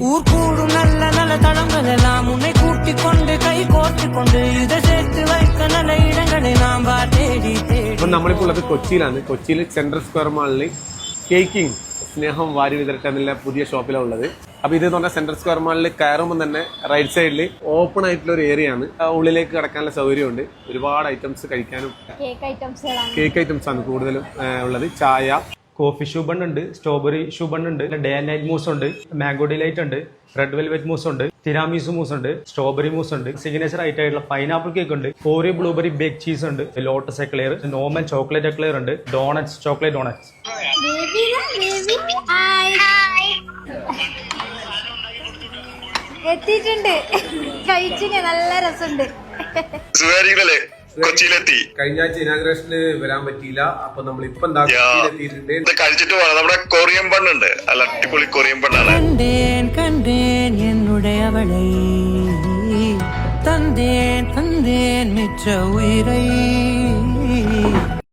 ஊர்கூடும் நல்ல நல்ல தளங்கள் எல்லாம் உன்னை கூட்டிக் கொண்டு கை கோர்த்திக் கொண்டு இதை சேர்த்து வைக்க நல்ல இடங்களை நாம் தேடி தேடி. അപ്പൊ നമ്മളിപ്പോൾ ഉള്ളത് കൊച്ചിയിലാണ്. കൊച്ചിയിൽ സെൻട്രൽ സ്ക്വയർ മാളിൽ കേക്കിംഗ് സ്നേഹം വാരി വിതരട്ടെ എന്നുള്ള പുതിയ ഷോപ്പിലാണ് ഉള്ളത്. അപ്പൊ ഇത് എന്ന് പറഞ്ഞാൽ സെൻട്രൽ സ്ക്വയർ മാളിൽ കയറുമ്പോൾ തന്നെ റൈറ്റ് സൈഡിൽ ഓപ്പൺ ആയിട്ടുള്ള ഒരു ഏരിയ ആണ്. ഉള്ളിലേക്ക് കടക്കാനുള്ള സൗകര്യമുണ്ട്. ഒരുപാട് ഐറ്റംസ് കഴിക്കാനും കേക്ക് ഐറ്റംസ് ആണ് കൂടുതലും ഉള്ളത്. ചായ, കോഫി ഷൂ ബൺ ഉണ്ട്, സ്ട്രോബെറി ഷൂ ബൺ ഉണ്ട്, ഡേ ആൻഡ് നൈറ്റ് മൂസ് ഉണ്ട്, മാംഗോ ഡിലൈറ്റ് ഉണ്ട്, റെഡ് വെൽവെറ്റ് മൂസ് ഉണ്ട്, തിരാമിസു മൂസ് ഉണ്ട്, സ്ട്രോബെറി മൂസ് ഉണ്ട്, സിഗ്നേച്ചർ ആയിട്ടുള്ള പൈനാപ്പിൾ കേക്ക് ഉണ്ട്, ഓറിയോ ബ്ലൂബെറി ബേക്ക് ചീസ് ഉണ്ട്, lotus eclair, normal chocolate eclair ഉണ്ട്, ഡോണറ്റ്സ്, ചോക്ലേറ്റ് ഡോണറ്റ്സ്. എത്തിയിട്ടുണ്ട്, കഴിച്ചിന് നല്ല രസമുണ്ട്. കൊച്ചിയിലെത്തി. കഴിഞ്ഞ ആഴ്ച ഇനാഗ്രേഷന് വരാൻ പറ്റിയില്ല. അപ്പൊ നമ്മൾ ഇപ്പൊ എത്തിയിട്ടുണ്ട്. കഴിച്ചിട്ട് പോകാം. നമ്മുടെ കൊറിയൻ ബണ്ണുണ്ട്, അല്ല അടിപൊളി കൊറിയൻ ബണ്ണാണ്. கண்டேன் கண்டேன் என்னுடையவளை தந்தேன் தந்தேன் மிச்ச உயிரை